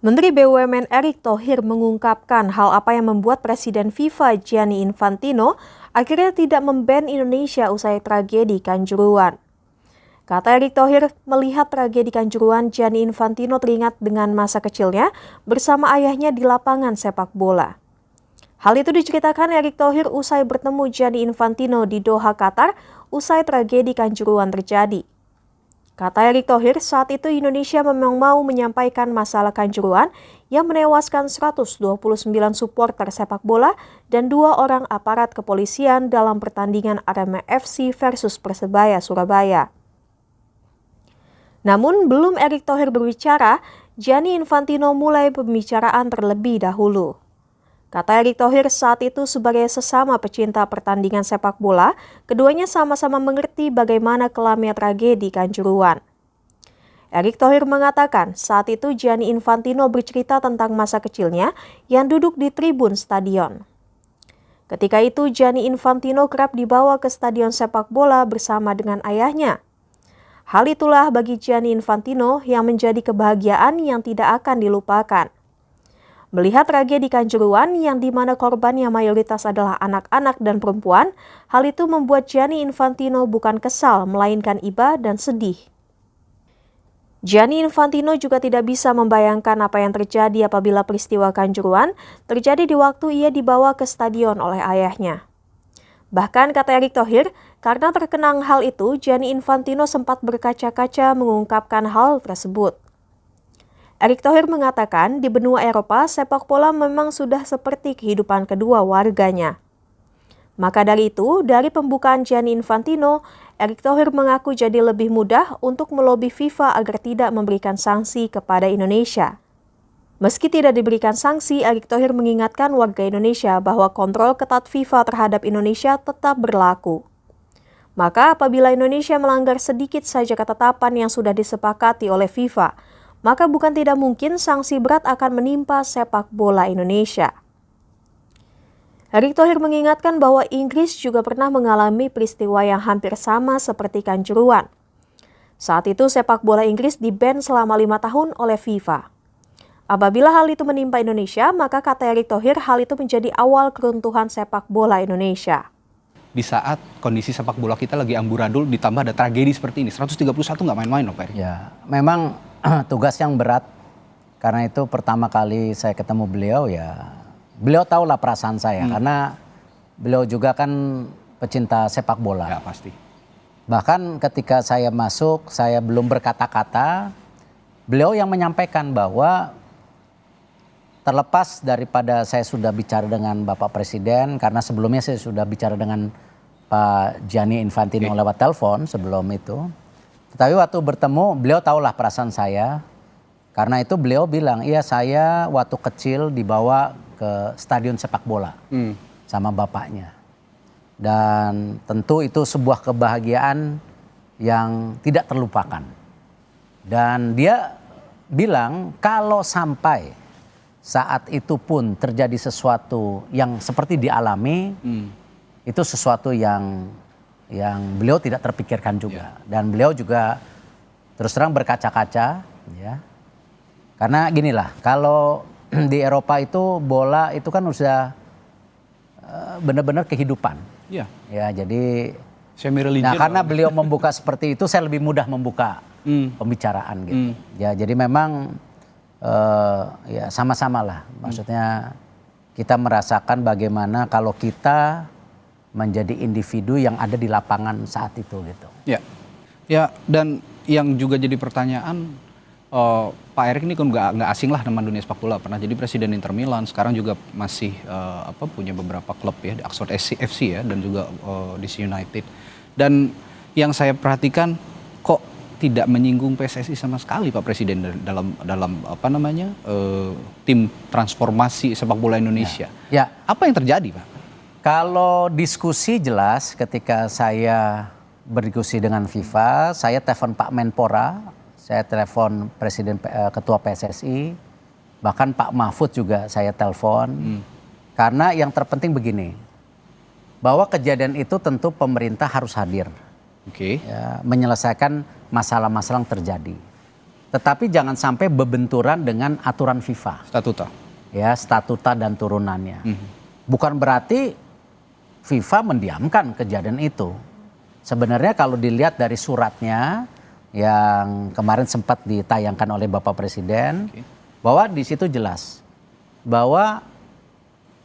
Menteri BUMN Erick Thohir mengungkapkan hal apa yang membuat Presiden FIFA Gianni Infantino akhirnya tidak memban Indonesia usai tragedi Kanjuruhan. Kata Erick Thohir, melihat tragedi Kanjuruhan, Gianni Infantino teringat dengan masa kecilnya bersama ayahnya di lapangan sepak bola. Hal itu diceritakan Erick Thohir usai bertemu Gianni Infantino di Doha, Qatar, usai tragedi Kanjuruhan terjadi. Kata Erick Thohir, saat itu Indonesia memang mau menyampaikan masalah Kanjuruhan yang menewaskan 129 supporter sepak bola dan 2 orang aparat kepolisian dalam pertandingan Arema FC versus Persebaya Surabaya. Namun belum Erick Thohir berbicara, Gianni Infantino mulai pembicaraan terlebih dahulu. Kata Erick Thohir, saat itu sebagai sesama pecinta pertandingan sepak bola, keduanya sama-sama mengerti bagaimana kelamnya tragedi Kanjuruhan. Erick Thohir mengatakan saat itu Gianni Infantino bercerita tentang masa kecilnya yang duduk di tribun stadion. Ketika itu Gianni Infantino kerap dibawa ke stadion sepak bola bersama dengan ayahnya. Hal itulah bagi Gianni Infantino yang menjadi kebahagiaan yang tidak akan dilupakan. Melihat tragedi Kanjuruhan yang dimana korbannya mayoritas adalah anak-anak dan perempuan, hal itu membuat Gianni Infantino bukan kesal, melainkan iba dan sedih. Gianni Infantino juga tidak bisa membayangkan apa yang terjadi apabila peristiwa Kanjuruhan terjadi di waktu ia dibawa ke stadion oleh ayahnya. Bahkan kata Erick Thohir, karena terkenang hal itu, Gianni Infantino sempat berkaca-kaca mengungkapkan hal tersebut. Erick Thohir mengatakan di benua Eropa sepak bola memang sudah seperti kehidupan kedua warganya. Maka dari itu, dari pembukaan Gianni Infantino, Erick Thohir mengaku jadi lebih mudah untuk melobi FIFA agar tidak memberikan sanksi kepada Indonesia. Meski tidak diberikan sanksi, Erick Thohir mengingatkan warga Indonesia bahwa kontrol ketat FIFA terhadap Indonesia tetap berlaku. Maka apabila Indonesia melanggar sedikit saja ketetapan yang sudah disepakati oleh FIFA, maka bukan tidak mungkin sanksi berat akan menimpa sepak bola Indonesia. Erick Thohir mengingatkan bahwa Inggris juga pernah mengalami peristiwa yang hampir sama seperti Kanjuruhan. Saat itu sepak bola Inggris di-ban selama 5 tahun oleh FIFA. Apabila hal itu menimpa Indonesia, maka kata Erick Thohir hal itu menjadi awal keruntuhan sepak bola Indonesia. Di saat kondisi sepak bola kita lagi amburadul ditambah ada tragedi seperti ini, 131 nggak main-main loh Pak Erick. Ya, memang tugas yang berat, karena itu pertama kali saya ketemu beliau ya, beliau tahulah perasaan saya karena beliau juga kan pecinta sepak bola. Ya pasti. Bahkan ketika saya masuk, saya belum berkata-kata, beliau yang menyampaikan bahwa terlepas daripada saya sudah bicara dengan Bapak Presiden, karena sebelumnya saya sudah bicara dengan Pak Gianni Infantino lewat telepon sebelum itu. Tetapi waktu bertemu, beliau tahulah perasaan saya. Karena itu beliau bilang, iya saya waktu kecil dibawa ke stadion sepak bola sama bapaknya. Dan tentu itu sebuah kebahagiaan yang tidak terlupakan. Dan dia bilang kalau sampai saat itu pun terjadi sesuatu yang seperti dialami, itu sesuatu yang beliau tidak terpikirkan juga. Dan beliau juga terus terang berkaca-kaca, ya. Karena ginilah, kalau di Eropa itu bola itu kan sudah benar-benar kehidupan. Iya. Ya, jadi Semi-religion. nah karena beliau membuka seperti itu, saya lebih mudah membuka pembicaraan gitu. Ya, jadi memang ya sama-sama lah. Maksudnya kita merasakan bagaimana kalau kita menjadi individu yang ada di lapangan saat itu gitu. Ya, ya dan yang juga jadi pertanyaan, Pak Erick ini kan nggak asing lah dengan dunia sepak bola. Pernah jadi presiden Inter Milan, sekarang juga masih punya beberapa klub ya, di Oxford FC ya, dan juga DC United. Dan yang saya perhatikan kok tidak menyinggung PSSI sama sekali Pak Presiden dalam tim transformasi sepak bola Indonesia. Ya. Apa yang terjadi Pak? Kalau diskusi jelas ketika saya berdiskusi dengan FIFA, saya telepon Pak Menpora, saya telepon Presiden Ketua PSSI, bahkan Pak Mahfud juga saya telepon. Karena yang terpenting begini, bahwa kejadian itu tentu pemerintah harus hadir. Oke. Ya, menyelesaikan masalah-masalah yang terjadi. Tetapi jangan sampai berbenturan dengan aturan FIFA. Statuta. Ya, statuta dan turunannya. Bukan berarti FIFA mendiamkan kejadian itu. Sebenarnya kalau dilihat dari suratnya yang kemarin sempat ditayangkan oleh Bapak Presiden, bahwa di situ jelas bahwa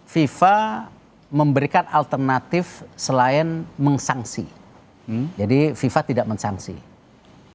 FIFA memberikan alternatif selain mengsanksi. Jadi FIFA tidak mensanksi.